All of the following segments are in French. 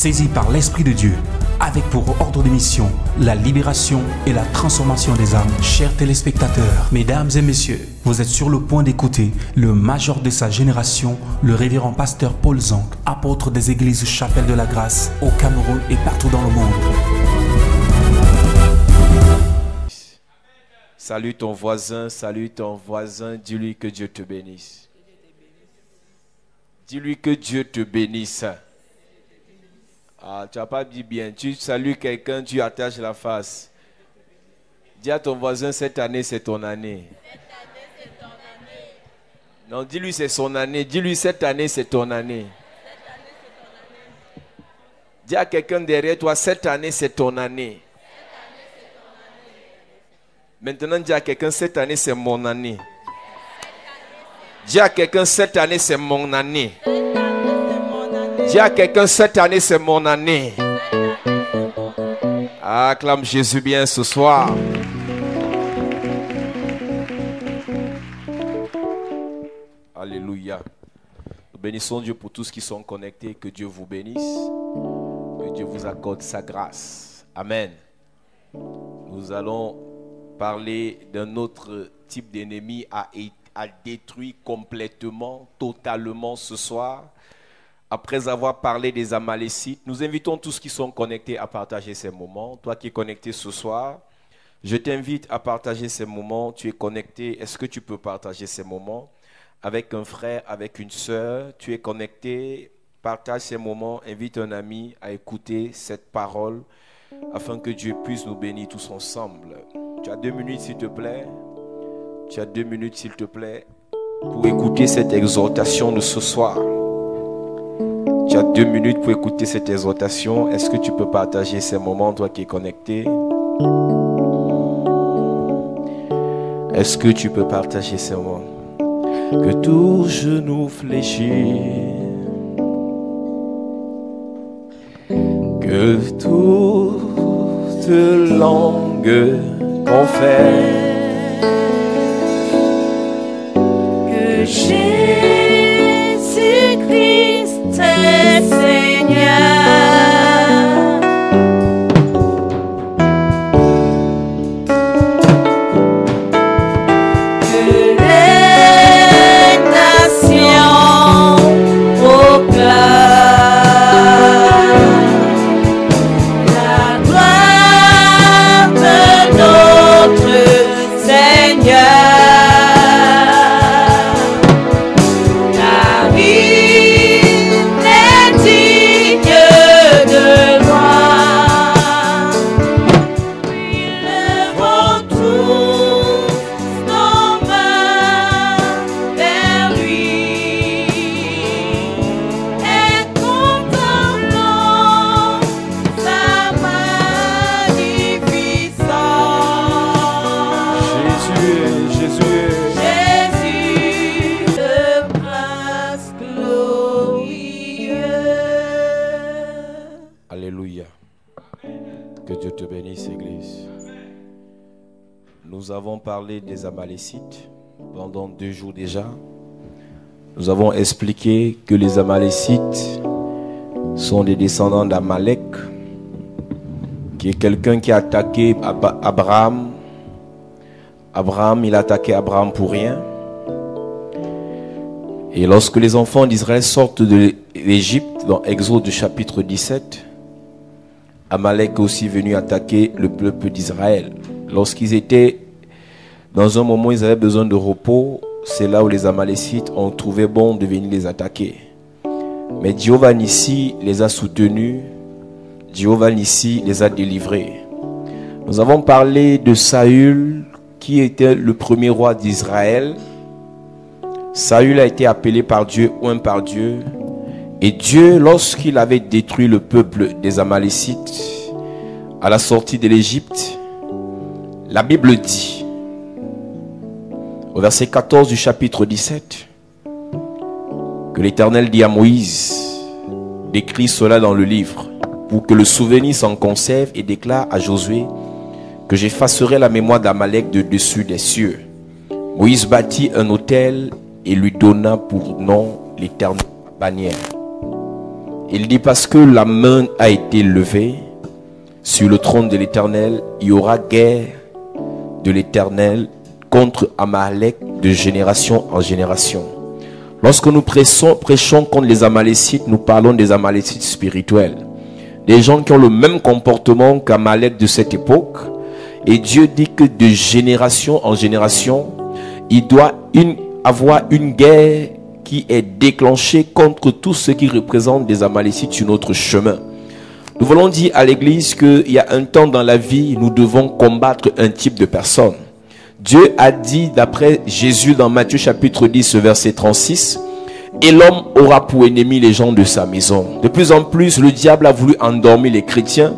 saisi par l'Esprit de Dieu, avec pour ordre de mission la libération et la transformation des âmes. Chers téléspectateurs, mesdames et messieurs, vous êtes sur le point d'écouter le major de sa génération, le révérend pasteur Paul Zonk, apôtre des églises Chapelle de la Grâce au Cameroun et partout dans le monde. Salue ton voisin, dis-lui que Dieu te bénisse. Dis-lui que Dieu te bénisse. Ah, tu n'as pas dit bien. Tu salues quelqu'un, tu attaches la face. Dis à ton voisin, cette année, c'est ton année. Non, dis-lui, c'est son année. Dis-lui, cette année, c'est ton année. Dis à quelqu'un derrière toi, cette année, c'est ton année. Maintenant, dis à quelqu'un, cette année, c'est mon année. Dis à quelqu'un, cette année, c'est mon année. Dis à quelqu'un, cette année, c'est mon année. Acclame Jésus bien ce soir. Alléluia. Nous bénissons Dieu pour tous ceux qui sont connectés. Que Dieu vous bénisse. Que Dieu vous accorde sa grâce. Amen. Nous allons parler d'un autre type d'ennemi à détruire complètement, totalement ce soir. Après avoir parlé des Amalécites, nous invitons tous ceux qui sont connectés à partager ces moments. Toi qui es connecté ce soir, je t'invite à partager ces moments. Tu es connecté, est-ce que tu peux partager ces moments avec un frère, avec une sœur? Tu es connecté, partage ces moments, invite un ami à écouter cette parole afin que Dieu puisse nous bénir tous ensemble. Tu as 2 minutes s'il te plaît. Tu as 2 minutes s'il te plaît pour écouter cette exhortation de ce soir. Tu as 2 minutes pour écouter cette exhortation. Est-ce que tu peux partager ces moments, toi qui es connecté? Est-ce que tu peux partager ces moments? Que tout genou fléchit, que toute langue confesse que Jésus-Christ est Seigneur. Que les nations proclament la gloire de notre Seigneur. Nous avons parlé des Amalécites pendant 2 jours déjà. Nous avons expliqué que les Amalécites sont des descendants d'Amalek, qui est quelqu'un qui a attaqué Abraham. Abraham, il a attaqué Abraham pour rien. Et lorsque les enfants d'Israël sortent de l'Égypte, dans Exode chapitre 17, Amalek est aussi venu attaquer le peuple d'Israël. Lorsqu'ils étaient dans un moment où ils avaient besoin de repos, c'est là où les Amalécites ont trouvé bon de venir les attaquer. Mais Jéhovah Nissi les a soutenus, Jéhovah Nissi les a délivrés. Nous avons parlé de Saül, qui était le premier roi d'Israël. Saül a été appelé par Dieu, oint par Dieu. Et Dieu, lorsqu'il avait détruit le peuple des Amalécites à la sortie de l'Égypte, la Bible dit, au verset 14 du chapitre 17, que l'Éternel dit à Moïse, décrit cela dans le livre, pour que le souvenir s'en conserve, et déclare à Josué que j'effacerai la mémoire d'Amalek de dessus des cieux. Moïse bâtit un autel et lui donna pour nom l'Éternel bannière. Il dit parce que la main a été levée sur le trône de l'Éternel, il y aura guerre de l'Éternel contre Amalek de génération en génération. Lorsque nous prêchons contre les Amalécites, nous parlons des Amalécites spirituels. Des gens qui ont le même comportement qu'Amalek de cette époque. Et Dieu dit que de génération en génération, il doit avoir une guerre qui est déclenchée contre tout ce qui représente des Amalécites sur notre chemin. Nous voulons dire à l'église qu'il y a un temps dans la vie, nous devons combattre un type de personne. Dieu a dit, d'après Jésus dans Matthieu chapitre 10, verset 36, « Et l'homme aura pour ennemi les gens de sa maison. » De plus en plus, le diable a voulu endormir les chrétiens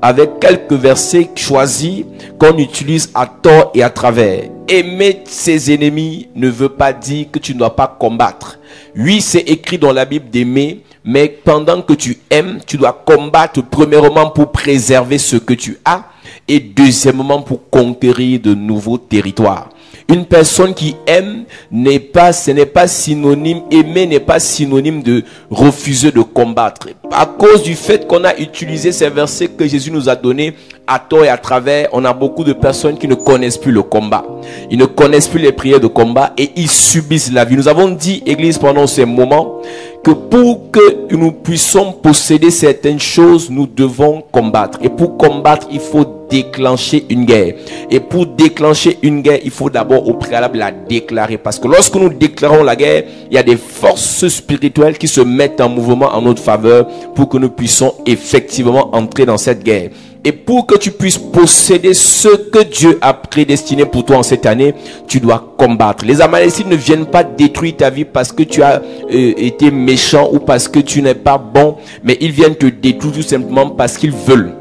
avec quelques versets choisis qu'on utilise à tort et à travers. Aimer ses ennemis ne veut pas dire que tu ne dois pas combattre. Oui, c'est écrit dans la Bible d'aimer, mais pendant que tu aimes, tu dois combattre premièrement pour préserver ce que tu as et deuxièmement pour conquérir de nouveaux territoires. Une personne qui aime ce n'est pas synonyme, aimer n'est pas synonyme de refuser de combattre. À cause du fait qu'on a utilisé ces versets que Jésus nous a donnés à tort et à travers, on a beaucoup de personnes qui ne connaissent plus le combat. Ils ne connaissent plus les prières de combat et ils subissent la vie. Nous avons dit, Église, pendant ces moments, que pour que nous puissions posséder certaines choses, nous devons combattre. Et pour combattre, il faut déclencher une guerre. Et pour déclencher une guerre, il faut d'abord au préalable la déclarer. Parce que lorsque nous déclarons la guerre, il y a des forces spirituelles qui se mettent en mouvement en notre faveur pour que nous puissions effectivement entrer dans cette guerre. Et pour que tu puisses posséder ce que Dieu a prédestiné pour toi en cette année, tu dois combattre. Les Amalécites ne viennent pas détruire ta vie parce que tu as été méchant ou parce que tu n'es pas bon, mais ils viennent te détruire tout simplement parce qu'ils veulent.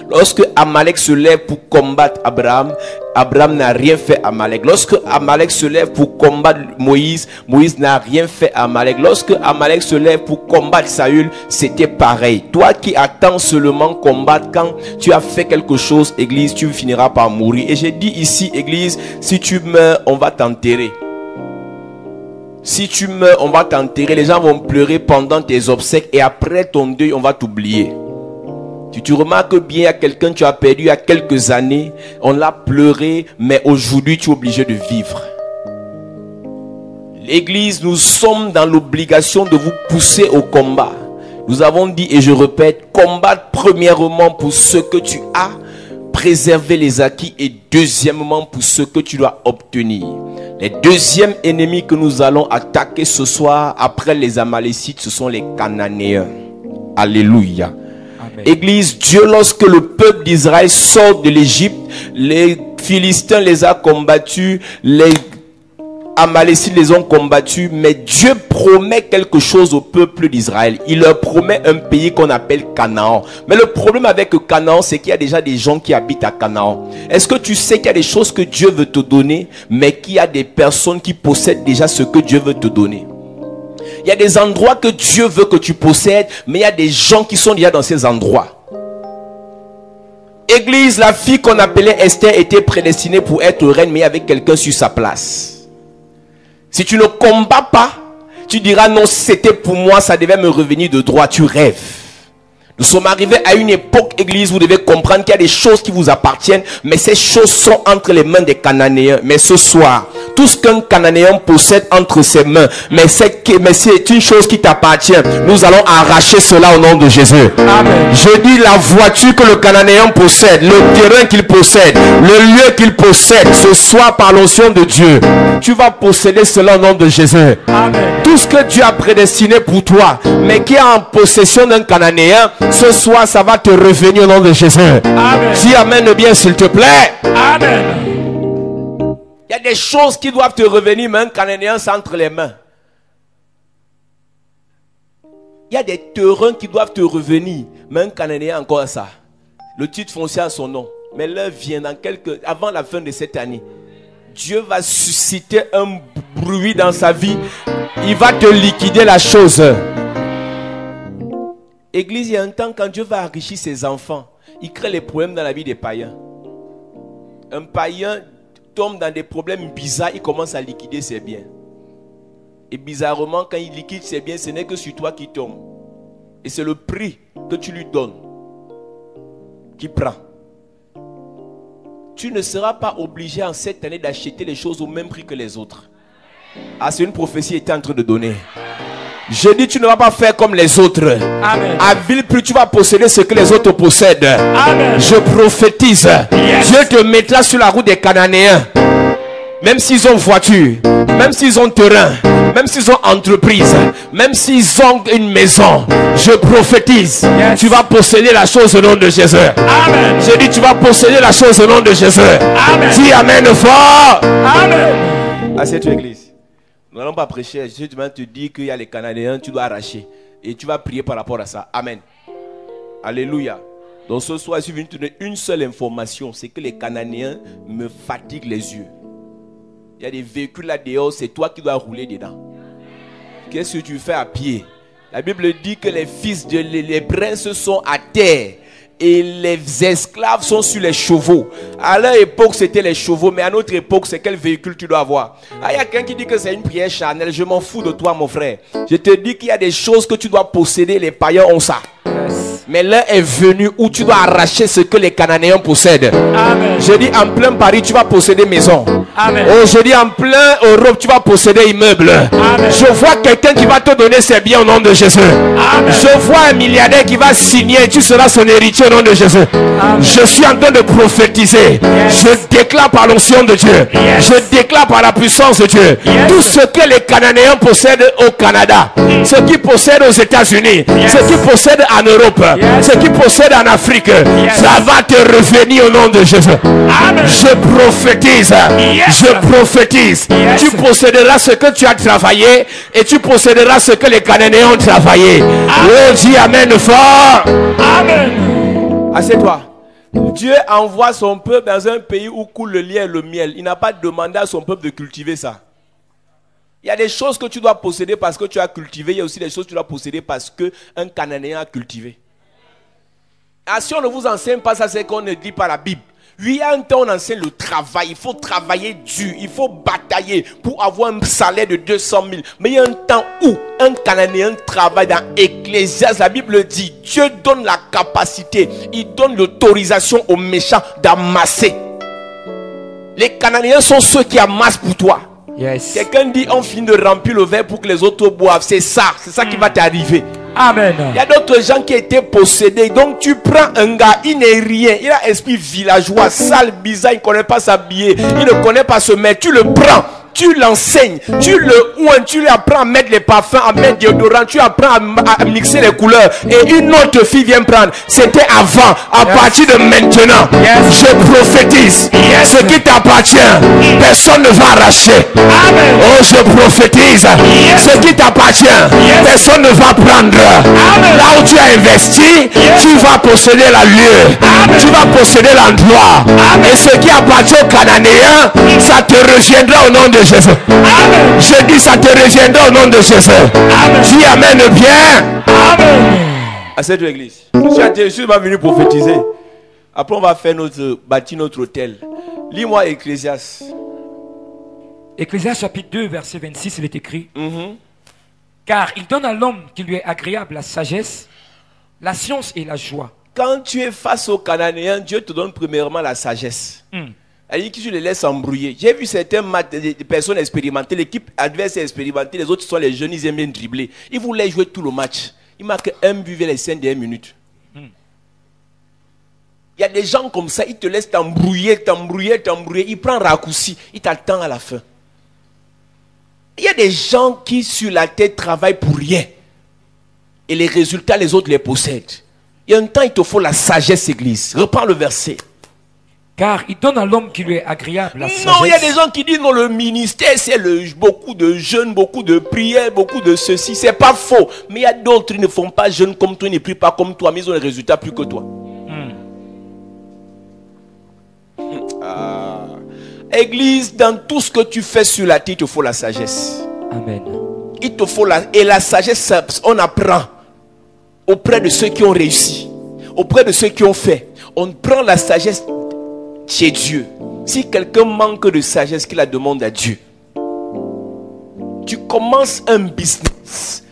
Lorsque Amalek se lève pour combattre Abraham, Abraham n'a rien fait à Amalek. Lorsque Amalek se lève pour combattre Moïse, Moïse n'a rien fait à Amalek. Lorsque Amalek se lève pour combattre Saül, c'était pareil. Toi qui attends seulement combattre, quand tu as fait quelque chose, église, tu finiras par mourir. Et j'ai dit ici, église, si tu meurs, on va t'enterrer. Si tu meurs, on va t'enterrer. Les gens vont pleurer pendant tes obsèques et après ton deuil, on va t'oublier. Si tu remarques bien, il y a quelqu'un que tu as perdu il y a quelques années, on l'a pleuré, mais aujourd'hui tu es obligé de vivre. L'église, nous sommes dans l'obligation de vous pousser au combat. Nous avons dit, et je répète, combattre premièrement pour ce que tu as, préserver les acquis, et deuxièmement pour ce que tu dois obtenir. Les deuxièmes ennemis que nous allons attaquer ce soir, après les Amalécites, ce sont les Cananéens. Alléluia. Église, Dieu, lorsque le peuple d'Israël sort de l'Égypte, les Philistins les a combattus, les Amalécites les ont combattus, mais Dieu promet quelque chose au peuple d'Israël. Il leur promet un pays qu'on appelle Canaan. Mais le problème avec Canaan, c'est qu'il y a déjà des gens qui habitent à Canaan. Est-ce que tu sais qu'il y a des choses que Dieu veut te donner, mais qu'il y a des personnes qui possèdent déjà ce que Dieu veut te donner? Il y a des endroits que Dieu veut que tu possèdes, mais il y a des gens qui sont déjà dans ces endroits. Église, la fille qu'on appelait Esther était prédestinée pour être reine, mais il y avait quelqu'un sur sa place. Si tu ne combats pas, tu diras non, c'était pour moi, ça devait me revenir de droit, tu rêves. Nous sommes arrivés à une époque, église, vous devez comprendre qu'il y a des choses qui vous appartiennent, mais ces choses sont entre les mains des Cananéens. Mais ce soir, tout ce qu'un Cananéen possède entre ses mains, mais c'est une chose qui t'appartient. Nous allons arracher cela au nom de Jésus. Amen. Je dis la voiture que le Cananéen possède, le terrain qu'il possède, le lieu qu'il possède, ce soir par l'onction de Dieu, tu vas posséder cela au nom de Jésus. Amen. Tout ce que Dieu a prédestiné pour toi, mais qui est en possession d'un Cananéen, ce soir ça va te revenir au nom de Jésus. Amen. Dis amen bien s'il te plaît. Amen. Il y a des choses qui doivent te revenir, mais un Cananéen c'est entre les mains. Il y a des terrains qui doivent te revenir, mais un Cananéen encore ça. Le titre foncier a son nom, mais l'heure vient avant la fin de cette année. Dieu va susciter un bruit dans sa vie. Il va te liquider la chose. Église, il y a un temps quand Dieu va enrichir ses enfants, il crée les problèmes dans la vie des païens. Un païen tombe dans des problèmes bizarres, il commence à liquider ses biens. Et bizarrement, quand il liquide ses biens, ce n'est que sur toi qui tombe. Et c'est le prix que tu lui donnes qui prend. Tu ne seras pas obligé en cette année d'acheter les choses au même prix que les autres. Ah, c'est une prophétie qui était en train de donner. Je dis, tu ne vas pas faire comme les autres. Amen. À vil prix, tu vas posséder ce que les autres possèdent. Amen. Je prophétise. Yes. Dieu te mettra sur la route des Cananéens. Même s'ils ont voiture, même s'ils ont terrain, même s'ils ont entreprise, même s'ils ont une maison, je prophétise. Yes. Tu vas posséder la chose au nom de Jésus. Amen. Je dis, tu vas posséder la chose au nom de Jésus. Amen. Dis amen fort. Amen. À cette église, nous n'allons pas prêcher. Je vais te dire qu'il y a les Cananéens, tu dois arracher. Et tu vas prier par rapport à ça. Amen. Alléluia. Donc ce soir, je suis venu te donner une seule information. C'est que les Cananéens me fatiguent les yeux. Il y a des véhicules là dehors, c'est toi qui dois rouler dedans. Qu'est-ce que tu fais à pied? La Bible dit que les fils de les princes sont à terre et les esclaves sont sur les chevaux. À leur époque, c'était les chevaux, mais à notre époque, c'est quel véhicule tu dois avoir? Ah, il y a quelqu'un qui dit que c'est une prière charnelle. Je m'en fous de toi, mon frère. Je te dis qu'il y a des choses que tu dois posséder. Les païens ont ça. Yes. Mais l'heure est venue où tu dois arracher ce que les Cananéens possèdent. Amen. Je dis en plein Paris, tu vas posséder maison. Amen. Oh, je dis en plein Europe, tu vas posséder immeuble. Amen. Je vois quelqu'un qui va te donner ses biens au nom de Jésus. Amen. Je vois un milliardaire qui va signer, tu seras son héritier au nom de Jésus. Amen. Je suis en train de prophétiser. Yes. Je déclare par l'onction de Dieu. Yes. Je déclare par la puissance de Dieu. Yes. Tout ce que les Cananéens possèdent au Canada, ce qu'ils possèdent aux États-Unis, Yes. ce qu'ils possèdent en Europe, Yes. ce qu'ils possèdent en Afrique, Yes. ça va te revenir au nom de Jésus. Amen. Je prophétise. Yes. Je prophétise. Yes. Tu posséderas ce que tu as travaillé et tu posséderas ce que les Cananéens ont travaillé. Oh, dis amen fort. Amen. Assieds-toi. Dieu envoie son peuple dans un pays où coule le lait et le miel. Il n'a pas demandé à son peuple de cultiver ça. Il y a des choses que tu dois posséder parce que tu as cultivé. Il y a aussi des choses que tu dois posséder parce qu'un Cananéen a cultivé. Ah, si on ne vous enseigne pas ça, c'est qu'on ne dit pas la Bible. Oui, il y a un temps, on enseigne le travail. Il faut travailler dur. Il faut batailler pour avoir un salaire de 200 000. Mais il y a un temps où un Cananéen travaille dans Ecclésiaste. La Bible dit, Dieu donne la capacité. Il donne l'autorisation aux méchants d'amasser. Les Cananéens sont ceux qui amassent pour toi. Yes. Quelqu'un dit, on finit de remplir le verre pour que les autres boivent. C'est ça qui va t'arriver. Amen. Il y a d'autres gens qui étaient possédés. Donc tu prends un gars, il n'est rien. Il a esprit villageois, sale, bizarre, il ne connaît pas s'habiller. Il ne connaît pas se mettre. Tu le prends. Tu l'enseignes, tu le oins, tu lui apprends à mettre les parfums, à mettre déodorant, tu apprends à mixer les couleurs. Et une autre fille vient prendre. C'était avant, à partir de maintenant. Yes. Je prophétise. Yes. Ce qui t'appartient, personne ne va arracher. Amen. Oh, je prophétise. Yes. Ce qui t'appartient, Yes. personne ne va prendre. Amen. Là où tu as investi, Yes. tu vas posséder la lieu. Amen. Tu vas posséder l'endroit. Amen. Et ce qui appartient aux Cananéens, ça te reviendra au nom de Jésus. Amen. Je dis, ça te reviendra au nom de Jésus. Amen. Dis amen bien. Amen. À cette église, je suis pas venu prophétiser. Après, on va faire bâtir notre hôtel. Lis-moi Ecclésiaste. Ecclésiaste chapitre 2, verset 26, il est écrit. Car il donne à l'homme qui lui est agréable la sagesse, la science et la joie. Quand tu es face aux Cananéens, Dieu te donne premièrement la sagesse. Elle dit que tu les laisses embrouiller. J'ai vu certaines des personnes expérimentées, l'équipe adverse est expérimentée, les autres sont les jeunes, ils aiment bien dribbler. Ils voulaient jouer tout le match. Ils marquent un but vers les 5 dernières minutes. Il y a des gens comme ça, ils te laissent t'embrouiller. Ils prennent raccourci, ils t'attendent à la fin. Il y a des gens qui sur la tête travaillent pour rien. Et les résultats, les autres les possèdent. Il y a un temps, il te faut la sagesse, église. Reprends le verset. Car il donne à l'homme qui lui est agréable la sagesse. Non, il y a des gens qui disent non, le ministère, c'est beaucoup de jeûnes, beaucoup de prières, beaucoup de ceci. C'est pas faux. Mais il y a d'autres qui ne font pas jeûne comme toi, ils ne prient pas comme toi, mais ils ont les résultats plus que toi. Église, dans tout ce que tu fais sur la terre, il te faut la sagesse. Amen. Il te faut et la sagesse, on apprend auprès de ceux qui ont réussi, auprès de ceux qui ont fait. On prend la sagesse chez Dieu. Si quelqu'un manque de sagesse, qu'il la demande à Dieu. Tu commences un business,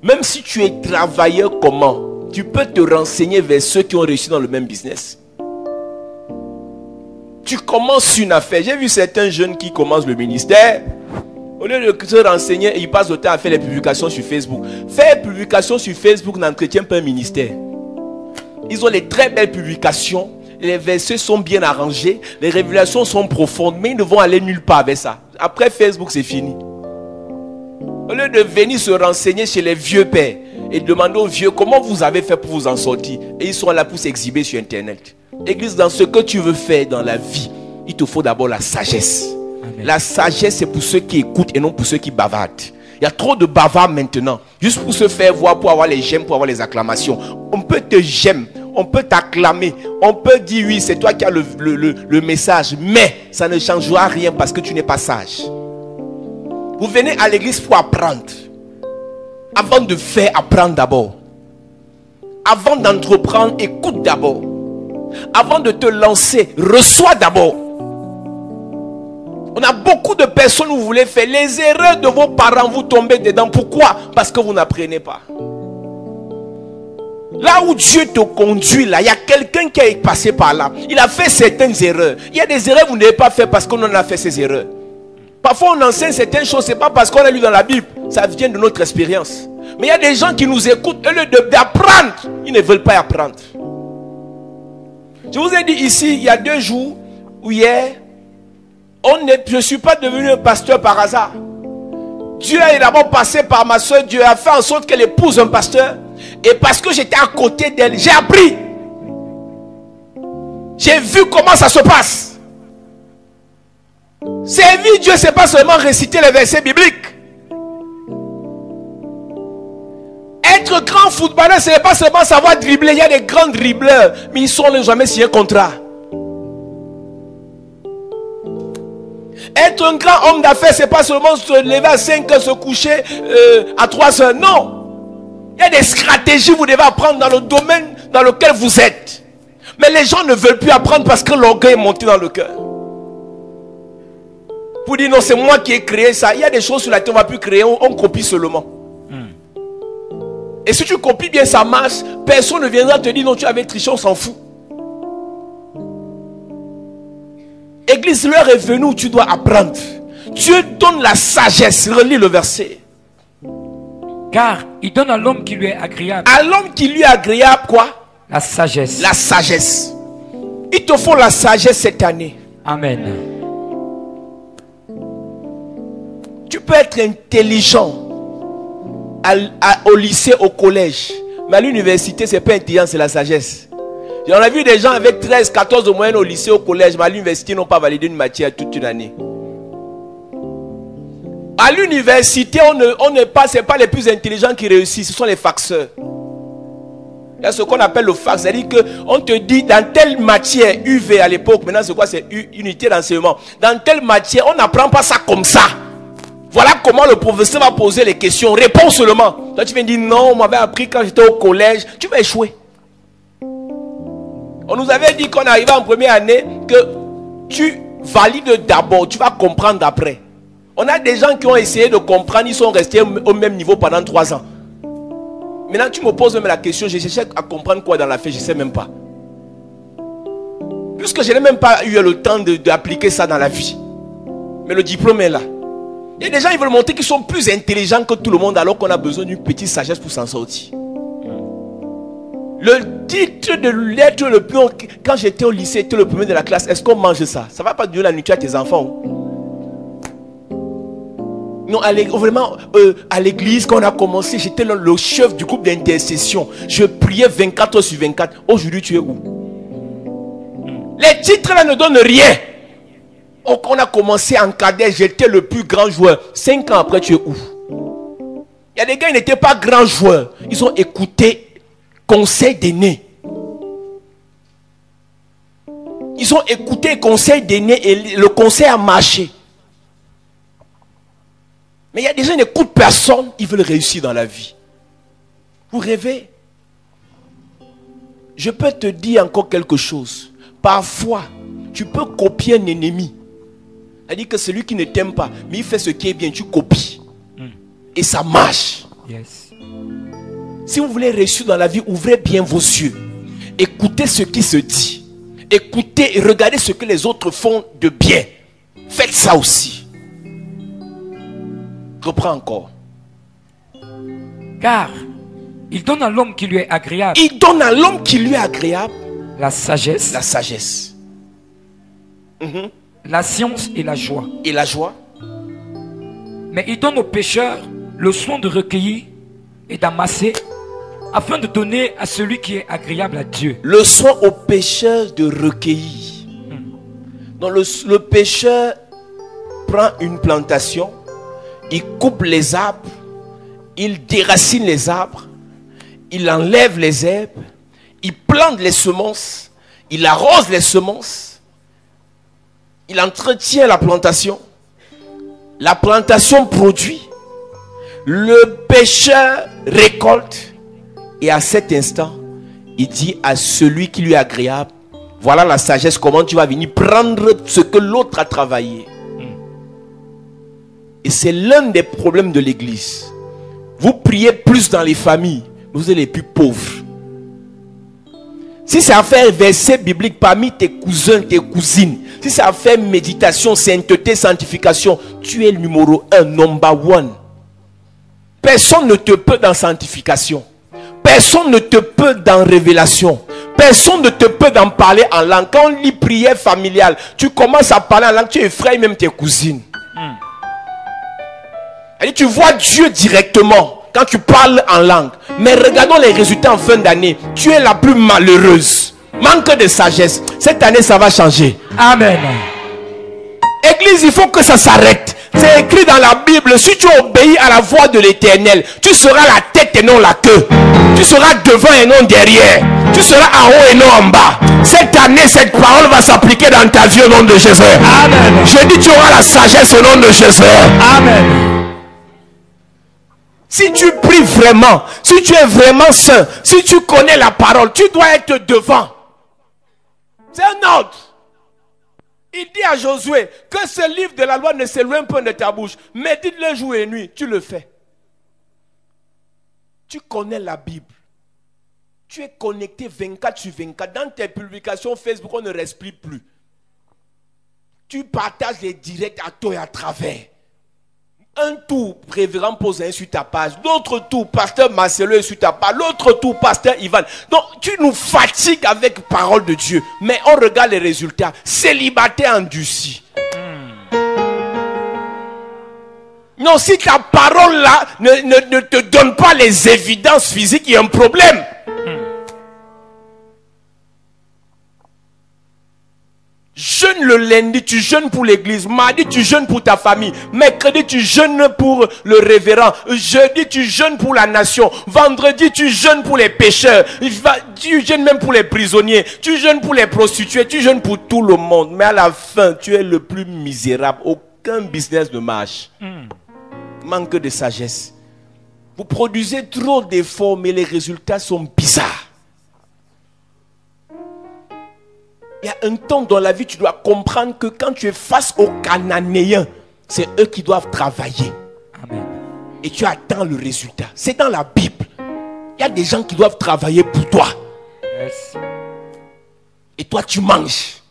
Même si tu es travailleur comment, tu peux te renseigner vers ceux qui ont réussi dans le même business. Tu commences une affaire. J'ai vu certains jeunes qui commencent le ministère. Au lieu de se renseigner, ils passent le temps à faire les publications sur Facebook. Faire publications sur Facebook n'entretient pas un ministère. Ils ont les très belles publications. Les versets sont bien arrangés. Les révélations sont profondes. Mais ils ne vont aller nulle part avec ça. Après Facebook, c'est fini. Au lieu de venir se renseigner chez les vieux pères et demander aux vieux comment vous avez fait pour vous en sortir. Et ils sont là pour s'exhiber sur Internet. Église, dans ce que tu veux faire dans la vie, il te faut d'abord la sagesse. Amen. La sagesse, c'est pour ceux qui écoutent et non pour ceux qui bavardent. Il y a trop de bavards maintenant. Juste pour se faire voir, pour avoir les j'aime, pour avoir les acclamations. On peut te j'aime, on peut t'acclamer, on peut dire oui, c'est toi qui as le message. Mais ça ne changera rien parce que tu n'es pas sage. Vous venez à l'église pour apprendre. Avant de faire, apprendre d'abord. Avant d'entreprendre, écoute d'abord. Avant de te lancer, reçois d'abord. On a beaucoup de personnes où vous voulez faire les erreurs de vos parents, vous tombez dedans. Pourquoi? Parce que vous n'apprenez pas. Là où Dieu te conduit, là, il y a quelqu'un qui est passé par là. Il a fait certaines erreurs. Il y a des erreurs que vous n'avez pas fait parce qu'on en a fait ces erreurs. Parfois on enseigne certaines choses, ce n'est pas parce qu'on a lu dans la Bible. Ça vient de notre expérience. Mais il y a des gens qui nous écoutent, au lieu d'apprendre, ils ne veulent pas apprendre. Je vous ai dit ici, il y a 2 jours, ou hier, je ne suis pas devenu un pasteur par hasard. Dieu est d'abord passé par ma soeur. Dieu a fait en sorte qu'elle épouse un pasteur. Et parce que j'étais à côté d'elle, j'ai appris. J'ai vu comment ça se passe. Servir Dieu, ce n'est pas seulement réciter les versets bibliques. Être grand footballeur, ce n'est pas seulement savoir dribbler. Il y a des grands dribbleurs, mais ils sont jamais signé un contrat. Être un grand homme d'affaires, ce n'est pas seulement se lever à 5 heures, se coucher à 3 heures. Non. Il y a des stratégies que vous devez apprendre dans le domaine dans lequel vous êtes. Mais les gens ne veulent plus apprendre parce que l'orgueil est monté dans le cœur. Pour dire non, c'est moi qui ai créé ça. Il y a des choses sur lesquelles on ne va plus créer, on copie seulement. Et si tu copies bien, ça marche. Personne ne viendra te dire non, tu avais triché, on s'en fout. Église, l'heure est venue où tu dois apprendre. Dieu donne la sagesse. Relis le verset. Car il donne à l'homme qui lui est agréable. À l'homme qui lui est agréable, quoi? La sagesse. La sagesse. Il te faut la sagesse cette année. Amen. Tu peux être intelligent au lycée, au collège. Mais à l'université, ce n'est pas intelligent, c'est la sagesse. On a vu des gens avec 13, 14 de moyenne au lycée, au collège, mais à l'université, ils n'ont pas validé une matière toute une année. À l'université, c'est pas les plus intelligents qui réussissent, ce sont les faxeurs. Il y a ce qu'on appelle le fax, c'est-à-dire qu'on te dit dans telle matière, UV à l'époque, maintenant c'est quoi? C'est unité d'enseignement. Dans telle matière, on n'apprend pas ça comme ça. Voilà comment le professeur va poser les questions. Réponds seulement. Toi tu viens dire non, on m'avait appris quand j'étais au collège. Tu vas échouer. On nous avait dit qu'on arrivait en première année que tu valides d'abord, tu vas comprendre après. On a des gens qui ont essayé de comprendre, ils sont restés au même niveau pendant 3 ans. Maintenant tu me poses même la question, je cherchais à comprendre quoi dans la fête, je ne sais même pas. Puisque je n'ai même pas eu le temps d'appliquer ça dans la vie. Mais le diplôme est là. Et des gens ils veulent montrer qu'ils sont plus intelligents que tout le monde alors qu'on a besoin d'une petite sagesse pour s'en sortir. Le titre de l'être le plus... Quand j'étais au lycée, j'étais le premier de la classe. Est-ce qu'on mange ça? Ça ne va pas donner la nourriture à tes enfants. Non, vraiment, à l'église, quand on a commencé, j'étais le chef du groupe d'intercession. Je priais 24 heures sur 24. Aujourd'hui, tu es où? Les titres là ne donnent rien. Quand on a commencé en cadet, j'étais le plus grand joueur. 5 ans après, tu es où? Il y a des gars qui n'étaient pas grands joueurs. Ils ont écouté conseil d'aînés. Ils ont écouté conseil d'aînés et le conseil a marché. Mais il y a des gens qui n'écoutent personne, ils veulent réussir dans la vie. Vous rêvez? Je peux te dire encore quelque chose. Parfois, tu peux copier un ennemi. C'est-à-dire que celui qui ne t'aime pas, mais il fait ce qui est bien, tu copies. Et ça marche. Yes. Si vous voulez réussir dans la vie, ouvrez bien vos yeux. Écoutez ce qui se dit. Écoutez et regardez ce que les autres font de bien. Faites ça aussi. Reprends encore. Car il donne à l'homme qui lui est agréable Il donne à l'homme qui lui est agréable la sagesse, la sagesse. la science et la joie. Et la joie. Mais il donne aux pécheurs le soin de recueillir et d'amasser afin de donner à celui qui est agréable à Dieu. Le soin au pécheur de recueillir. Donc le pécheur prend une plantation, il coupe les arbres, il déracine les arbres, il enlève les herbes, il plante les semences, il arrose les semences, il entretient la plantation produit, le pécheur récolte, et à cet instant, il dit à celui qui lui est agréable, voilà la sagesse, comment tu vas venir prendre ce que l'autre a travaillé. Et c'est l'un des problèmes de l'église. Vous priez plus dans les familles, mais vous êtes les plus pauvres. Si c'est à faire verset biblique parmi tes cousins, tes cousines, si c'est à faire méditation, sainteté, sanctification, tu es le numéro 1, number one. Personne ne te peut dans sanctification. Personne ne te peut dans révélation. Personne ne te peut d'en parler en langue. Quand on lit prière familiale, tu commences à parler en langue, tu effraies même tes cousines. Et tu vois Dieu directement quand tu parles en langue. Mais regardons les résultats en fin d'année. Tu es la plus malheureuse. Manque de sagesse. Cette année, ça va changer. Amen. Église, il faut que ça s'arrête. C'est écrit dans la Bible. Si tu obéis à la voix de l'Éternel, tu seras la tête et non la queue. Tu seras devant et non derrière. Tu seras en haut et non en bas. Cette année, cette parole va s'appliquer dans ta vie au nom de Jésus. Amen. Je dis, tu auras la sagesse au nom de Jésus. Amen. Si tu pries vraiment, si tu es vraiment saint, si tu connais la parole, tu dois être devant. C'est un ordre. Il dit à Josué que ce livre de la loi ne s'éloigne pas de ta bouche. Médite-le jour et nuit. Tu le fais. Tu connais la Bible. Tu es connecté 24/24. Dans tes publications Facebook, on ne respire plus. Tu partages les directs à toi et à travers. Un tour, révérend pose un sur ta page. L'autre tour, pasteur Marcelo est sur ta page. L'autre tour, pasteur Ivan. Donc, tu nous fatigues avec parole de Dieu. Mais on regarde les résultats. Célibataire endurci. Non, si ta parole là ne te donne pas les évidences physiques, il y a un problème. Jeûne le lundi, tu jeûnes pour l'église. Mardi, tu jeûnes pour ta famille. Mercredi, tu jeûnes pour le révérend. Jeudi, tu jeûnes pour la nation. Vendredi, tu jeûnes pour les pécheurs. Tu jeûnes même pour les prisonniers. Tu jeûnes pour les prostituées. Tu jeûnes pour tout le monde. Mais à la fin, tu es le plus misérable. Aucun business ne marche. Manque de sagesse. Vous produisez trop d'efforts, mais les résultats sont bizarres. Il y a un temps dans la vie, tu dois comprendre que quand tu es face aux Cananéens, c'est eux qui doivent travailler. Amen. Et tu attends le résultat. C'est dans la Bible. Il y a des gens qui doivent travailler pour toi. Yes. Et toi, tu manges.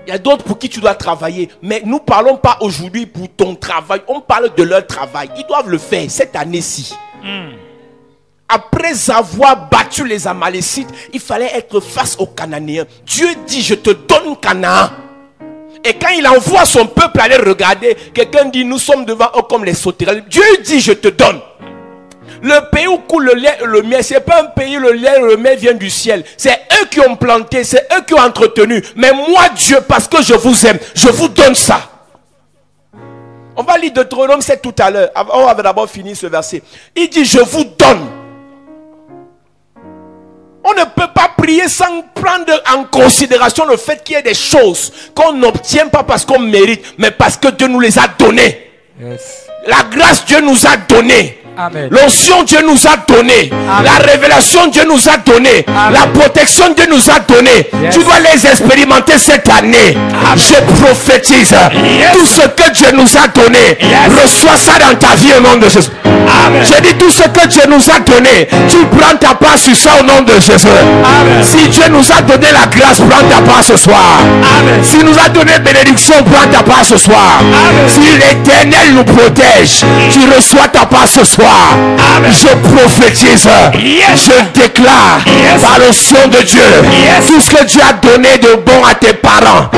Il y a d'autres pour qui tu dois travailler. Mais nous ne parlons pas aujourd'hui pour ton travail. On parle de leur travail. Ils doivent le faire cette année-ci. Après avoir battu les Amalécites, il fallait être face aux Cananéens. Dieu dit, je te donne Canaan. Et quand il envoie son peuple aller regarder, quelqu'un dit, nous sommes devant eux comme les sauterelles. Dieu dit, je te donne. Le pays où coule le lait et le miel, ce n'est pas un pays où le lait et le miel viennent du ciel. C'est eux qui ont planté, c'est eux qui ont entretenu. Mais moi, Dieu, parce que je vous aime, je vous donne ça. On va lire Deutéronome 7 tout à l'heure. On va d'abord finir ce verset. Il dit, je vous donne. On ne peut pas prier sans prendre en considération le fait qu'il y ait des choses qu'on n'obtient pas parce qu'on mérite, mais parce que Dieu nous les a données. Yes. La grâce, Dieu nous a donné. Amen. L'onction Dieu nous a donné. Amen. La révélation Dieu nous a donné. Amen. La protection Dieu nous a donné. Yes. Tu dois les expérimenter cette année. Amen. Je prophétise. Yes. Tout ce que Dieu nous a donné, Yes. reçois ça dans ta vie au nom de Jésus. Amen. Je dis tout ce que Dieu nous a donné, tu prends ta part sur ça au nom de Jésus. Amen. Si Dieu nous a donné la grâce, prends ta part ce soir. Amen. Si nous a donné bénédiction, prends ta part ce soir. Amen. Si l'Éternel nous protège, tu reçois ta part ce soir. Amen. Je prophétise, Yes. je déclare Yes. par le son de Dieu, Yes. tout ce que Dieu a donné de bon à tes parents,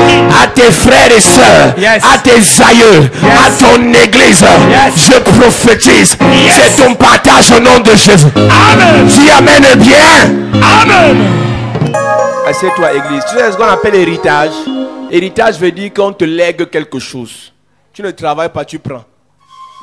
à tes frères et sœurs, Yes. à tes aïeux, à ton église, Yes. je prophétise, Yes. c'est ton partage au nom de Jésus. Amen. Dis amen bien. Amen. Assieds-toi, église. Tu sais ce qu'on appelle héritage? Héritage veut dire qu'on te lègue quelque chose. Tu ne travailles pas, tu prends.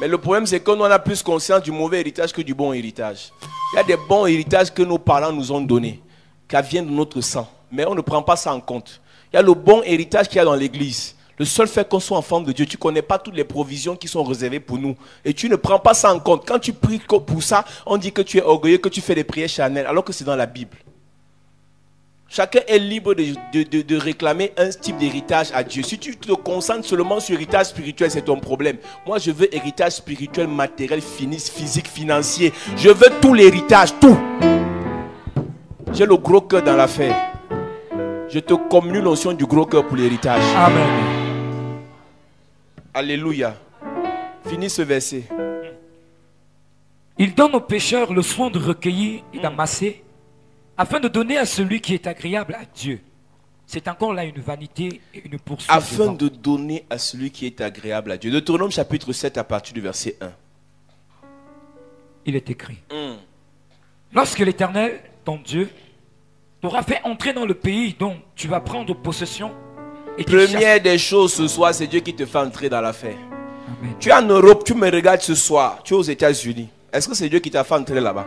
Mais le problème, c'est qu'on a plus conscience du mauvais héritage que du bon héritage. Il y a des bons héritages que nos parents nous ont donnés, qui viennent de notre sang. Mais on ne prend pas ça en compte. Il y a le bon héritage qu'il y a dans l'église. Le seul fait qu'on soit enfant de Dieu, tu ne connais pas toutes les provisions qui sont réservées pour nous. Et tu ne prends pas ça en compte. Quand tu pries pour ça, on dit que tu es orgueilleux, que tu fais des prières charnelles, alors que c'est dans la Bible. Chacun est libre de réclamer un type d'héritage à Dieu. Si tu te concentres seulement sur l'héritage spirituel, c'est ton problème. Moi, je veux héritage spirituel, matériel, physique, financier. Je veux tout l'héritage, tout. J'ai le gros cœur dans l'affaire. Je te communique l'onction du gros cœur pour l'héritage. Amen. Alléluia. Finis ce verset. Il donne aux pécheurs le soin de recueillir et d'amasser, afin de donner à celui qui est agréable à Dieu. C'est encore là une vanité et une poursuite. Afin de donner à celui qui est agréable à Dieu. Deutéronome chapitre 7 à partir du verset 1. Il est écrit. Lorsque l'Éternel, ton Dieu, t'aura fait entrer dans le pays dont tu vas prendre possession. Et qu'il Première des choses ce soir, c'est Dieu qui te fait entrer dans l'affaire. Amen. Tu es en Europe, tu me regardes ce soir, tu es aux États-Unis. Est-ce que c'est Dieu qui t'a fait entrer là-bas?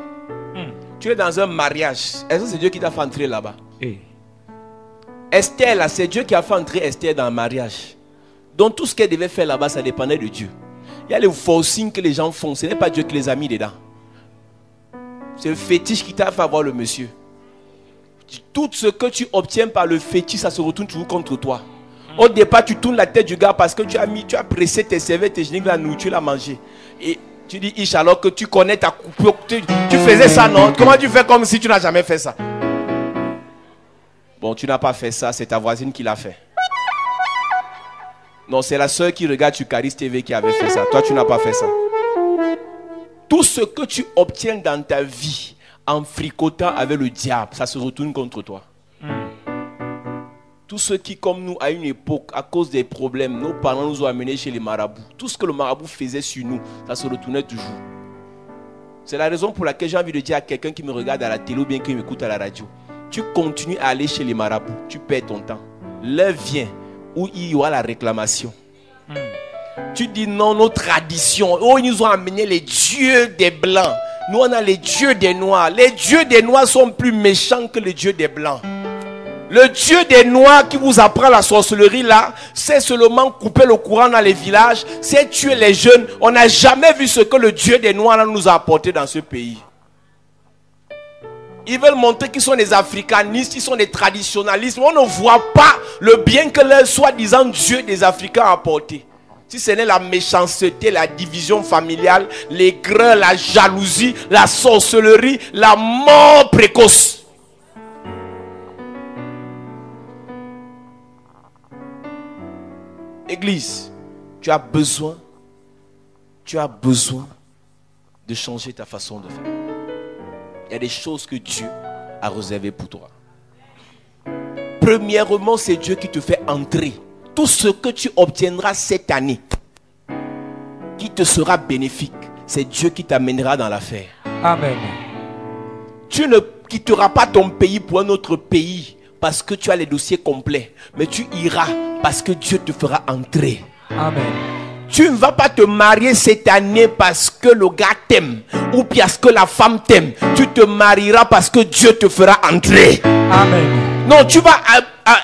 Tu es dans un mariage. Est-ce que c'est Dieu qui t'a fait entrer là-bas? Et Esther, là, c'est Dieu qui a fait entrer Esther dans le mariage. Donc tout ce qu'elle devait faire là-bas, ça dépendait de Dieu. Il y a les forcing que les gens font. Ce n'est pas Dieu qui les a mis dedans. C'est le fétiche qui t'a fait avoir le monsieur. Tout ce que tu obtiens par le fétiche, ça se retourne toujours contre toi. Au départ, tu tournes la tête du gars parce que tu as pressé tes serviettes, tes génies, la nourriture, la manger. Et tu dis Ish, alors que tu connais ta coupure. Tu faisais ça, non? Comment tu fais comme si tu n'as jamais fait ça? Bon, tu n'as pas fait ça, c'est ta voisine qui l'a fait. Non, c'est la soeur qui regarde sur Caris TV qui avait fait ça. Toi, tu n'as pas fait ça. Tout ce que tu obtiens dans ta vie en fricotant avec le diable, ça se retourne contre toi. Tous ceux qui, comme nous, à une époque, à cause des problèmes, nos parents nous ont amenés chez les marabouts. Tout ce que le marabout faisait sur nous, ça se retournait toujours. C'est la raison pour laquelle j'ai envie de dire à quelqu'un qui me regarde à la télé ou bien qui m'écoute à la radio. Tu continues à aller chez les marabouts, tu perds ton temps. L'heure vient où il y aura la réclamation. Tu dis non, nos traditions. Oh, ils nous ont amené les dieux des blancs. Nous, on a les dieux des noirs. Les dieux des noirs sont plus méchants que les dieux des blancs. Le Dieu des noirs qui vous apprend la sorcellerie là, c'est seulement couper le courant dans les villages, c'est tuer les jeunes. On n'a jamais vu ce que le Dieu des noirs là nous a apporté dans ce pays. Ils veulent montrer qu'ils sont des africanistes, ils sont des traditionnalistes. On ne voit pas le bien que leur soi-disant Dieu des Africains a apporté. Si ce n'est la méchanceté, la division familiale, les greurs, la jalousie, la sorcellerie, la mort précoce. Église, tu as besoin de changer ta façon de faire. Il y a des choses que Dieu a réservées pour toi. Premièrement, c'est Dieu qui te fait entrer. Tout ce que tu obtiendras cette année, qui te sera bénéfique, c'est Dieu qui t'amènera dans l'affaire. Amen. Tu ne quitteras pas ton pays pour un autre pays parce que tu as les dossiers complets, mais tu iras parce que Dieu te fera entrer. Amen. Tu ne vas pas te marier cette année parce que le gars t'aime ou parce que la femme t'aime. Tu te marieras parce que Dieu te fera entrer. Amen. Non, tu vas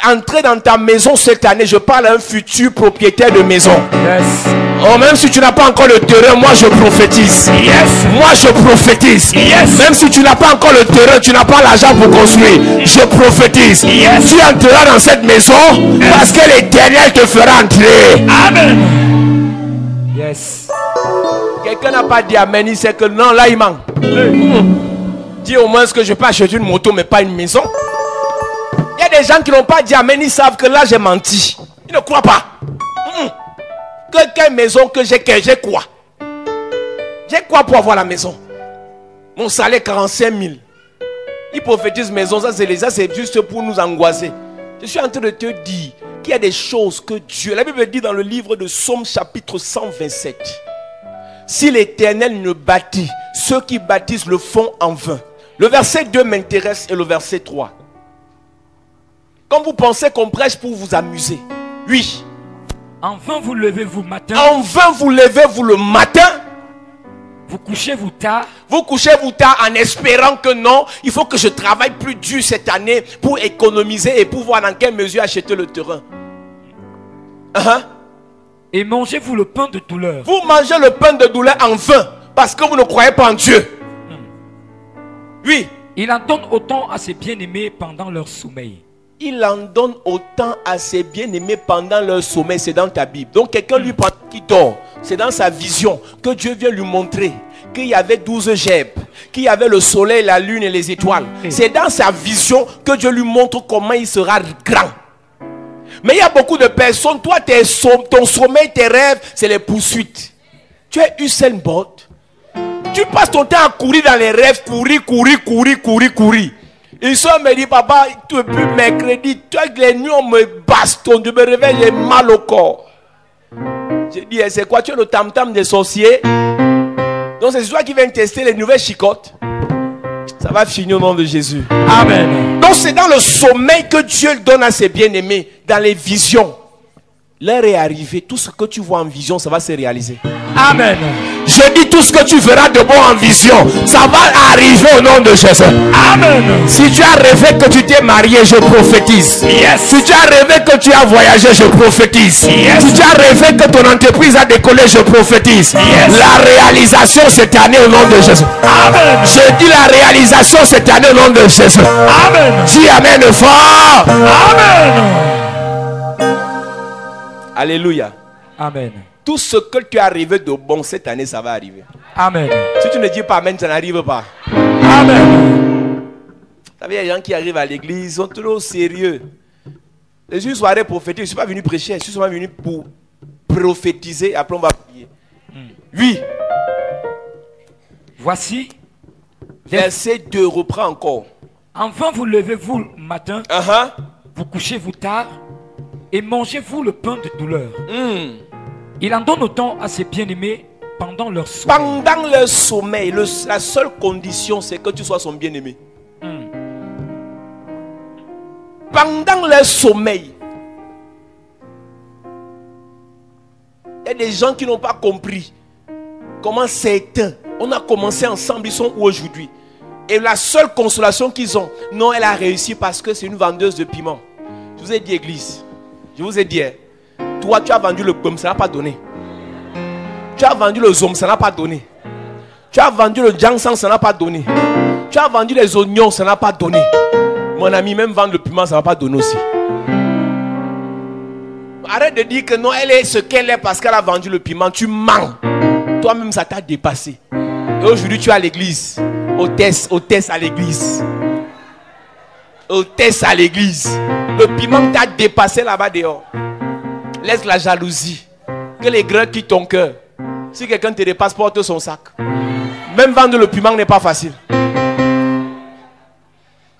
entrer dans ta maison cette année, je parle à un futur propriétaire de maison. Yes. Oh, même si tu n'as pas encore le terrain, moi je prophétise. Yes. Moi je prophétise. Yes. Même si tu n'as pas encore le terrain, tu n'as pas l'argent pour construire, je prophétise. Yes. Tu entreras dans cette maison parce que l'Éternel te fera entrer. Amen. Yes. Quelqu'un n'a pas dit amen, il sait que non, là il manque. Dis au moins que je peux acheter une moto mais pas une maison. Il y a des gens qui n'ont pas dit amen, ils savent que là j'ai menti. Ils ne croient pas. Que quelle maison que j'ai quoi? J'ai quoi pour avoir la maison? Mon salaire 45 000. Ils prophétisent maison, ça c'est juste pour nous angoisser. Je suis en train de te dire qu'il y a des choses que Dieu, la Bible dit dans le livre de Psaume chapitre 127. Si l'Éternel ne bâtit, ceux qui bâtissent le font en vain. Le verset 2 m'intéresse et le verset 3. Quand vous pensez qu'on prêche pour vous amuser, oui. En vain vous levez-vous matin. En vain vous levez-vous le matin. Vous couchez-vous tard. Vous couchez-vous tard en espérant que non, il faut que je travaille plus dur cette année pour économiser et pour voir dans quelle mesure acheter le terrain. Et mangez-vous le pain de douleur. Vous mangez le pain de douleur en vain parce que vous ne croyez pas en Dieu. Oui. Il en donne autant à ses bien-aimés pendant leur sommeil. Il en donne autant à ses bien-aimés pendant leur sommeil. C'est dans ta Bible. Donc quelqu'un lui parle qui dort. C'est dans sa vision que Dieu vient lui montrer qu'il y avait 12 gerbes, qu'il y avait le soleil, la lune et les étoiles. C'est dans sa vision que Dieu lui montre comment il sera grand. Mais il y a beaucoup de personnes, toi ton sommeil, tes rêves, c'est les poursuites. Tu es Usain Bolt. Tu passes ton temps à courir dans les rêves, courir. Ils sont me dit, papa, depuis mercredi, toi les nuits on me bastonne, je me réveille, j'ai mal au corps. J'ai dit, c'est quoi, tu es le tam-tam des sorciers? Donc c'est toi qui viens tester les nouvelles chicottes. Ça va finir au nom de Jésus. Amen. Donc c'est dans le sommeil que Dieu donne à ses bien-aimés, dans les visions. L'heure est arrivée, tout ce que tu vois en vision, ça va se réaliser. Amen. Je dis tout ce que tu verras de bon en vision, ça va arriver au nom de Jésus. Amen. Si tu as rêvé que tu t'es marié, je prophétise. Yes. Si tu as rêvé que tu as voyagé, je prophétise. Yes. Si tu as rêvé que ton entreprise a décollé, je prophétise. Yes. La réalisation cette année au nom de Jésus. Amen. Je dis la réalisation cette année au nom de Jésus. Amen. Dis amen fort. Amen. Alléluia. Amen. Tout ce que tu as rêvé de bon cette année, ça va arriver. Amen. Si tu ne dis pas amen, ça n'arrive pas. Amen. Vous savez, il y a des gens qui arrivent à l'église, ils sont trop sérieux. Les une soirée prophétique, je ne suis pas venu prêcher, je suis seulement venu pour prophétiser, après on va prier. Oui. Voici. Verset 2, reprends encore. Enfin vous levez-vous le matin, vous couchez-vous tard, et mangez-vous le pain de douleur. Il en donne autant à ses bien-aimés pendant leur sommeil. Pendant leur sommeil, la seule condition, c'est que tu sois son bien-aimé. Pendant leur sommeil. Il y a des gens qui n'ont pas compris comment certains, on a commencé ensemble, ils sont où aujourd'hui? Et la seule consolation qu'ils ont, non, elle a réussi parce que c'est une vendeuse de piment. Je vous ai dit, église, je vous ai dit, toi tu as vendu le pomme, ça n'a pas donné. Tu as vendu le zom, ça n'a pas donné. Tu as vendu le jansan, ça n'a pas donné. Tu as vendu les oignons, ça n'a pas donné. Mon ami, même vendre le piment, ça ne va pas donner aussi. Arrête de dire que non, elle est ce qu'elle est parce qu'elle a vendu le piment. Tu mens. Toi-même, ça t'a dépassé. Et aujourd'hui, tu es à l'église. Hôtesse à l'église. Hôtesse à l'église. Le piment t'a dépassé là-bas dehors. Laisse la jalousie. Que les grains quittent ton cœur. Si quelqu'un te dépasse, porte son sac. Même vendre le piment n'est pas facile.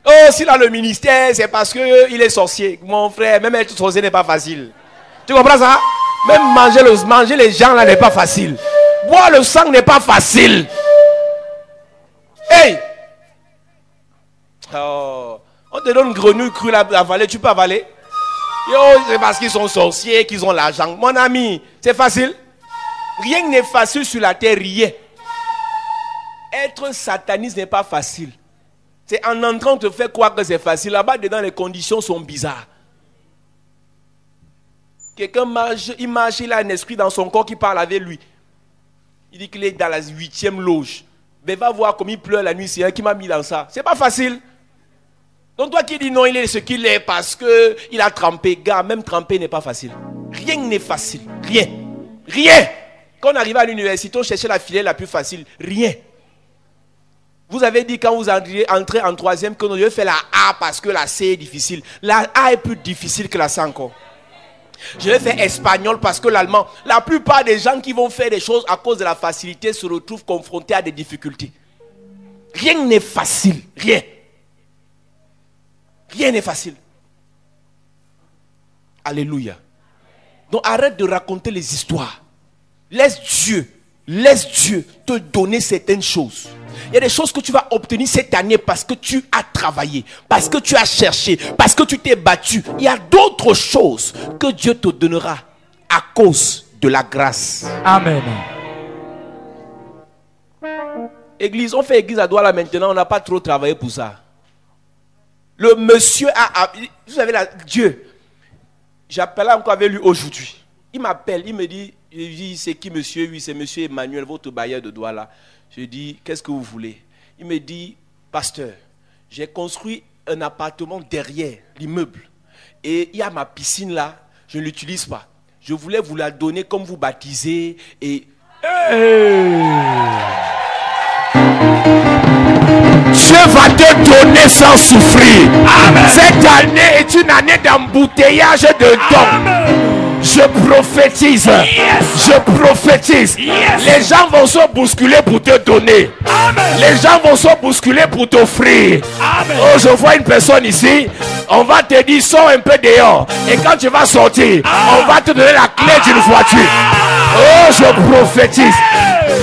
Oh, s'il a le ministère, c'est parce qu'il est sorcier. Mon frère, même être sorcier n'est pas facile. Tu comprends ça? Même manger les gens là n'est pas facile. Boire le sang n'est pas facile. Hey! Oh, on te donne une grenouille crue à avaler, tu peux avaler? Yo, c'est parce qu'ils sont sorciers, qu'ils ont l'argent. Mon ami, c'est facile. Rien n'est facile sur la terre, rien. Être sataniste n'est pas facile. C'est en entrant te faire croire que c'est facile. Là-bas, dedans, les conditions sont bizarres. Quelqu'un marche, il a un esprit dans son corps qui parle avec lui. Il dit qu'il est dans la 8e loge. Mais va voir comme il pleure la nuit, c'est un qui m'a mis dans ça. C'est pas facile. Donc toi qui dis non, il est ce qu'il est parce qu'il a trempé. Gars, même tremper n'est pas facile. Rien n'est facile. Rien. Rien. Quand on arrive à l'université, on cherchait la filière la plus facile. Rien. Vous avez dit quand vous entrez en 3e que nous devons faire la A parce que la C est difficile. La A est plus difficile que la C encore. Je vais faire espagnol parce que l'allemand, la plupart des gens qui vont faire des choses à cause de la facilité se retrouvent confrontés à des difficultés. Rien n'est facile. Rien. Rien n'est facile. Alléluia. Donc arrête de raconter les histoires. Laisse Dieu te donner certaines choses. Il y a des choses que tu vas obtenir cette année parce que tu as travaillé, parce que tu as cherché, parce que tu t'es battu. Il y a d'autres choses que Dieu te donnera à cause de la grâce. Amen. Église, on fait église à Douala maintenant, on n'a pas trop travaillé pour ça. Le monsieur vous savez, Dieu, j'appelle encore avec lui aujourd'hui. Il m'appelle, il me dit, je dis, c'est qui monsieur? Oui, c'est monsieur Emmanuel, votre bailleur de Douala. Je dis, qu'est-ce que vous voulez? Il me dit, pasteur, j'ai construit un appartement derrière l'immeuble. Et il y a ma piscine là, je ne l'utilise pas. Je voulais vous la donner comme vous baptisez. Et Dieu va te donner sans souffrir. Amen. Cette année est une année d'embouteillage de dons. Je prophétise. Yes. Je prophétise. Yes. Les gens vont se bousculer pour te donner. Amen. Les gens vont se bousculer pour t'offrir. Oh, je vois une personne ici. On va te dire, sors un peu dehors. Et quand tu vas sortir, on va te donner la clé d'une voiture. Oh, je prophétise.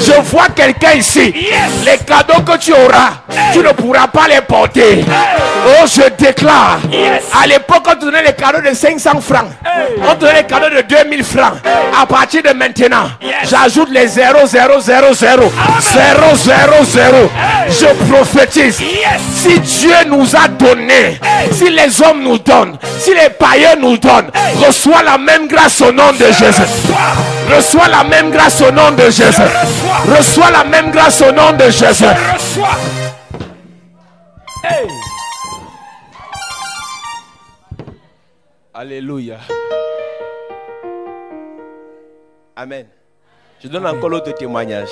Je vois quelqu'un ici. Yes. Les cadeaux que tu auras, tu ne pourras pas les porter. Oh, je déclare. Yes. À l'époque, on te donnait les cadeaux de 500 francs. On te donnait les cadeaux de 2000 francs. À partir de maintenant, j'ajoute les 0, 0, 0, 0. 0, 0, 0. Je prophétise. Si Dieu nous a donné, si les hommes nous donnent, si les païens nous donnent, reçois la même grâce au nom de Jésus. Reçois la même grâce au nom de Jésus. Reçois la même grâce au nom de Jésus. Hey. Alléluia. Amen. Je donne encore l'autre témoignage.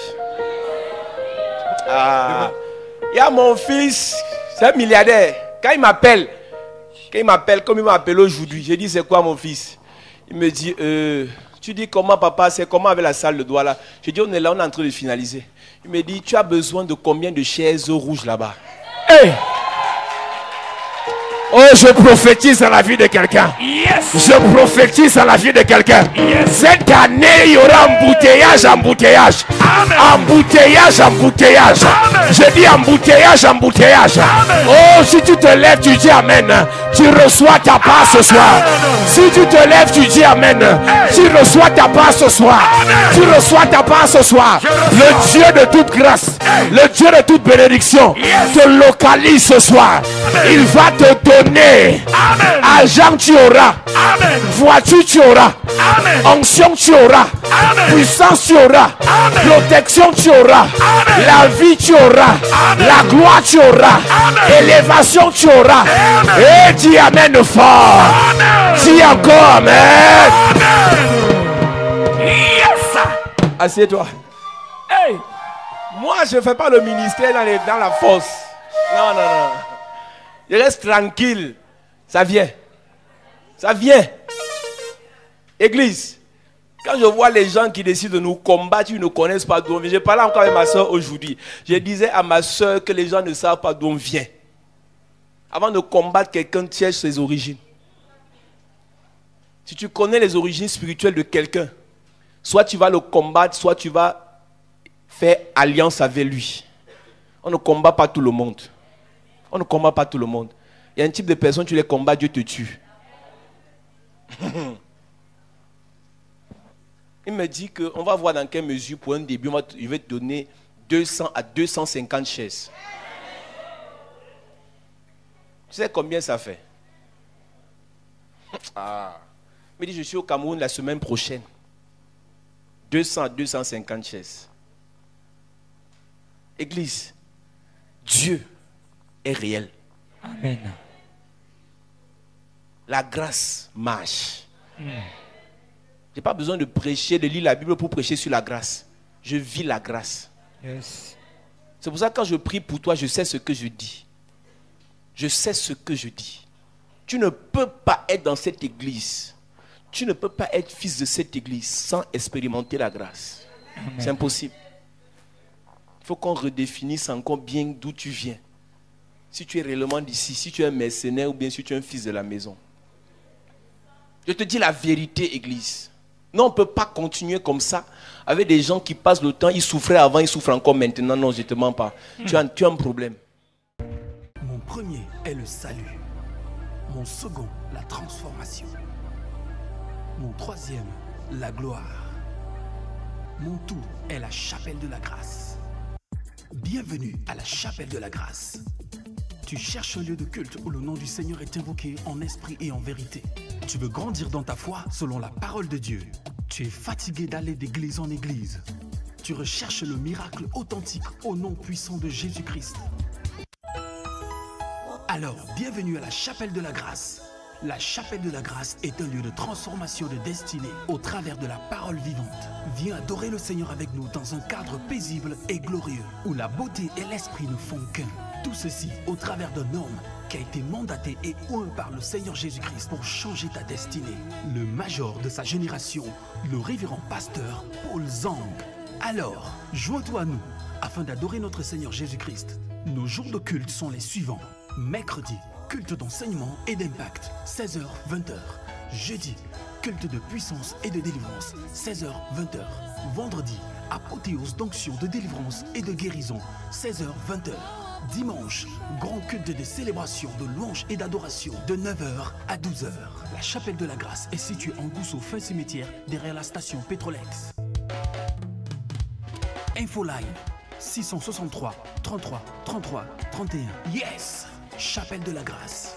Il y a mon fils, c'est un milliardaire. Quand il m'appelle, comme il m'a appelé aujourd'hui, je dis c'est quoi mon fils? Il me dit, tu dis comment papa, c'est comment avec la salle de Douala? Je dis on est là, on est en train de finaliser. Il me dit, tu as besoin de combien de chaises rouges là-bas? Hey! Oh, je prophétise dans la vie de quelqu'un. Yes. Je prophétise dans la vie de quelqu'un. Yes. Cette année, il y aura embouteillage, embouteillage. Amen. Embouteillage, embouteillage. Amen. Je dis embouteillage, embouteillage. Amen. Oh, si tu te lèves, tu dis amen. Tu reçois ta part ce soir. Si tu te lèves, tu dis amen. Tu reçois ta part ce soir. Tu reçois ta part ce soir. Le Dieu de toute grâce, le Dieu de toute bénédiction, te localise ce soir. Il va te donner. Amen. Argent tu auras. Amen. Voiture tu auras. Amen. Onction tu auras. Amen. Puissance tu auras. Amen. Protection tu auras. Amen. La vie tu auras. Amen. La gloire tu auras. Amen. Élévation tu auras. Amen. Et dis amen fort. Amen. Dis encore amen. Amen. Yes. Assieds-toi. Hey. Moi je ne fais pas le ministère dans la fosse. Non, non, non. Je reste tranquille. Ça vient. Ça vient. Église, quand je vois les gens qui décident de nous combattre, ils ne connaissent pas d'où on vient. Je parlais encore avec ma soeur aujourd'hui. Je disais à ma soeur que les gens ne savent pas d'où on vient. Avant de combattre quelqu'un, cherche ses origines. Si tu connais les origines spirituelles de quelqu'un, soit tu vas le combattre, soit tu vas faire alliance avec lui. On ne combat pas tout le monde. On ne combat pas tout le monde. Il y a un type de personne, tu les combats, Dieu te tue. Il me dit qu'on va voir dans quelle mesure, pour un début, il va te donner 200 à 250 chaises. Tu sais combien ça fait? me dit, je suis au Cameroun la semaine prochaine. 200 à 250 chaises. Église, Dieu est réel. Amen. La grâce marche. Je n'ai pas besoin de prêcher, de lire la Bible pour prêcher sur la grâce. Je vis la grâce. Yes. C'est pour ça que quand je prie pour toi, je sais ce que je dis. Je sais ce que je dis. Tu ne peux pas être dans cette église. Tu ne peux pas être fils de cette église sans expérimenter la grâce. Amen. C'est impossible. Il faut qu'on redéfinisse encore bien d'où tu viens. Si tu es réellement d'ici, si tu es un mercenaire ou bien si tu es un fils de la maison. Je te dis la vérité, église. Non, on ne peut pas continuer comme ça avec des gens qui passent le temps, ils souffraient avant, ils souffrent encore maintenant. Non, je ne te mens pas. Tu as un problème. Mon premier est le salut. Mon second, la transformation. Mon troisième, la gloire. Mon tout est la chapelle de la grâce. Bienvenue à la chapelle de la grâce. Tu cherches un lieu de culte où le nom du Seigneur est invoqué en esprit et en vérité. Tu veux grandir dans ta foi selon la parole de Dieu. Tu es fatigué d'aller d'église en église. Tu recherches le miracle authentique au nom puissant de Jésus-Christ. Alors, bienvenue à la chapelle de la grâce. La chapelle de la grâce est un lieu de transformation de destinée au travers de la parole vivante. Viens adorer le Seigneur avec nous dans un cadre paisible et glorieux où la beauté et l'esprit ne font qu'un. Tout ceci au travers d'un homme qui a été mandaté et oint par le Seigneur Jésus-Christ pour changer ta destinée. Le major de sa génération, le révérend pasteur Paul Zang. Alors, joins-toi à nous afin d'adorer notre Seigneur Jésus-Christ. Nos jours de culte sont les suivants. Mercredi, culte d'enseignement et d'impact, 16h-20h. Jeudi, culte de puissance et de délivrance, 16h-20h. Vendredi, apothéose d'onction de délivrance et de guérison, 16h-20h. Dimanche, grand culte de célébration, de louange et d'adoration, de 9h à 12h. La chapelle de la grâce est située en Gousso, fin cimetière, derrière la station Pétrolex. Infoline 663 33 33 31. Yes! Chapelle de la grâce.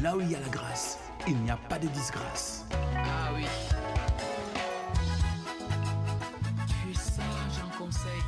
Là où il y a la grâce, il n'y a pas de disgrâce. Ah oui. Tu es sage en conseil.